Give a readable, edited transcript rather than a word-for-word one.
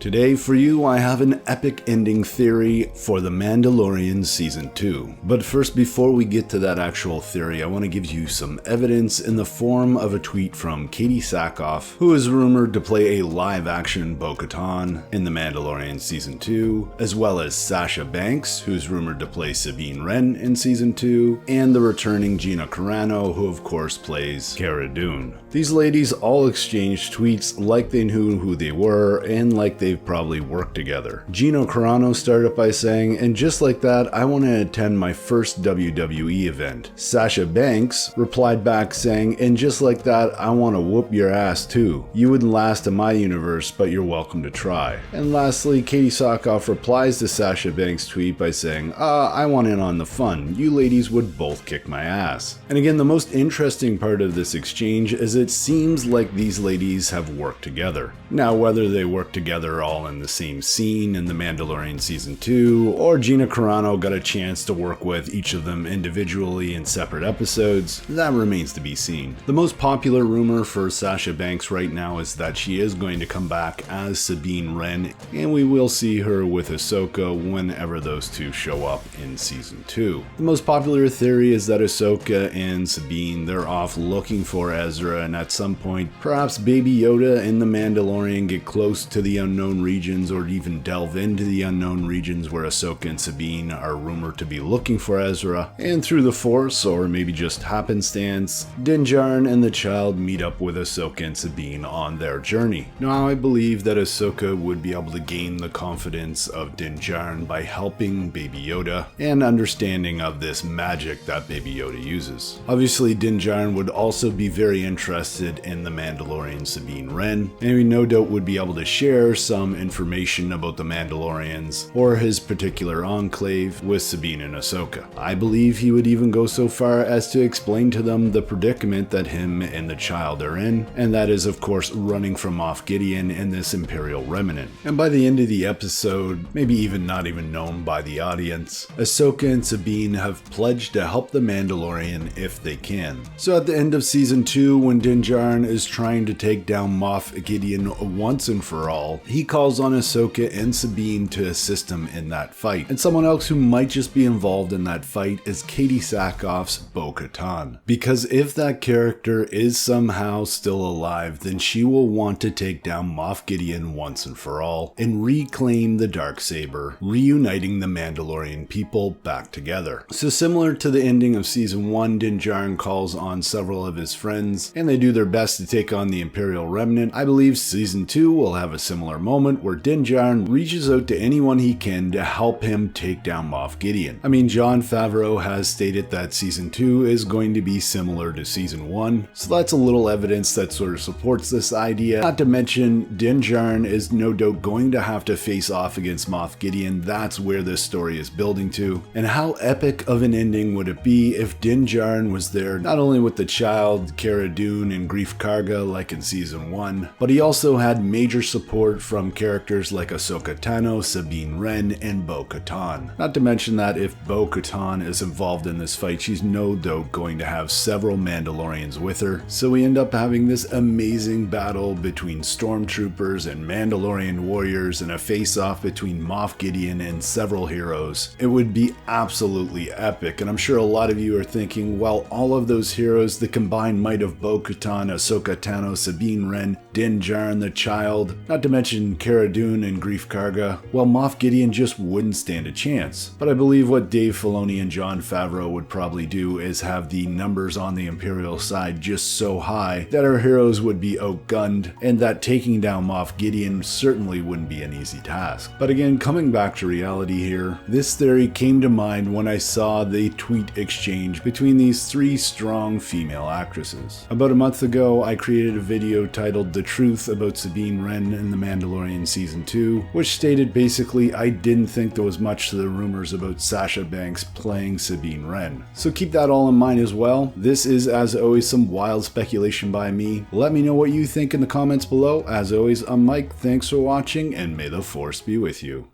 Today for you I have an epic ending theory for The Mandalorian Season 2. But first, before we get to that actual theory, I want to give you some evidence in the form of a tweet from Katie Sackhoff, who is rumored to play a live-action Bo-Katan in The Mandalorian Season 2, as well as Sasha Banks, who's rumored to play Sabine Wren in Season 2, and the returning Gina Carano, who of course plays Cara Dune. These ladies all exchanged tweets like they knew who they were and like they've probably worked together. Gina Carano started by saying, "And just like that, I want to attend my first WWE event." Sasha Banks replied back saying, "And just like that, I want to whoop your ass too. You wouldn't last in my universe, but you're welcome to try." And lastly, Katie Sackhoff replies to Sasha Banks' tweet by saying, I want in on the fun. You ladies would both kick my ass." And again, the most interesting part of this exchange is it seems like these ladies have worked together. Now, whether they work together all in the same scene in The Mandalorian Season 2, or Gina Carano got a chance to work with each of them individually in separate episodes, that remains to be seen. The most popular rumor for Sasha Banks right now is that she is going to come back as Sabine Wren, and we will see her with Ahsoka whenever those two show up in Season 2. The most popular theory is that Ahsoka and Sabine, they're off looking for Ezra, and at some point, perhaps Baby Yoda and the Mandalorian get close to the unknown regions, or even delve into the unknown regions where Ahsoka and Sabine are rumored to be looking for Ezra, and through the Force, or maybe just happenstance, Din Djarin and the child meet up with Ahsoka and Sabine on their journey. Now, I believe that Ahsoka would be able to gain the confidence of Din Djarin by helping Baby Yoda and understanding of this magic that Baby Yoda uses. Obviously, Din Djarin would also be very interested in the Mandalorian Sabine Wren, and he no doubt would be able to share some information about the Mandalorians or his particular enclave with Sabine and Ahsoka. I believe he would even go so far as to explain to them the predicament that him and the child are in, and that is of course running from Moff Gideon and this Imperial remnant. And by the end of the episode, maybe even not even known by the audience, Ahsoka and Sabine have pledged to help the Mandalorian if they can. So at the end of Season 2, when Din Djarin is trying to take down Moff Gideon once and for all, he calls on Ahsoka and Sabine to assist him in that fight. And someone else who might just be involved in that fight is Katie Sackhoff's Bo-Katan. Because if that character is somehow still alive, then she will want to take down Moff Gideon once and for all and reclaim the Darksaber, reuniting the Mandalorian people back together. So similar to the ending of Season 1, Din Djarin calls on several of his friends and they do their best to take on the Imperial remnant. I believe Season 2 will have a similar moment where Din Djarin reaches out to anyone he can to help him take down Moff Gideon. I mean, Jon Favreau has stated that Season 2 is going to be similar to Season 1, so that's a little evidence that sort of supports this idea. Not to mention, Din Djarin is no doubt going to have to face off against Moff Gideon. That's where this story is building to. And how epic of an ending would it be if Din Djarin was there, not only with the child, Cara Dune, and Greef Karga like in Season 1, but he also had major support from characters like Ahsoka Tano, Sabine Wren, and Bo-Katan. Not to mention that if Bo-Katan is involved in this fight, she's no doubt going to have several Mandalorians with her, so we end up having this amazing battle between stormtroopers and Mandalorian warriors and a face-off between Moff Gideon and several heroes. It would be absolutely epic, and I'm sure a lot of you are thinking, well, all of those heroes, the combined might of Bo-Katan, Ahsoka Tano, Sabine Wren, Din Djarin the child, not to mention Cara Dune and Greef Karga, well, Moff Gideon just wouldn't stand a chance. But I believe what Dave Filoni and Jon Favreau would probably do is have the numbers on the Imperial side just so high that our heroes would be outgunned, and that taking down Moff Gideon certainly wouldn't be an easy task. But again, coming back to reality here, this theory came to mind when I saw the tweet exchange between these three strong female actresses. About a month ago, I created a video titled "The Truth About Sabine Wren in The Mandalorian Season 2, which stated basically I didn't think there was much to the rumors about Sasha Banks playing Sabine Wren. So keep that all in mind as well. This is, as always, some wild speculation by me. Let me know what you think in the comments below. As always, I'm Mike, thanks for watching, and may the Force be with you.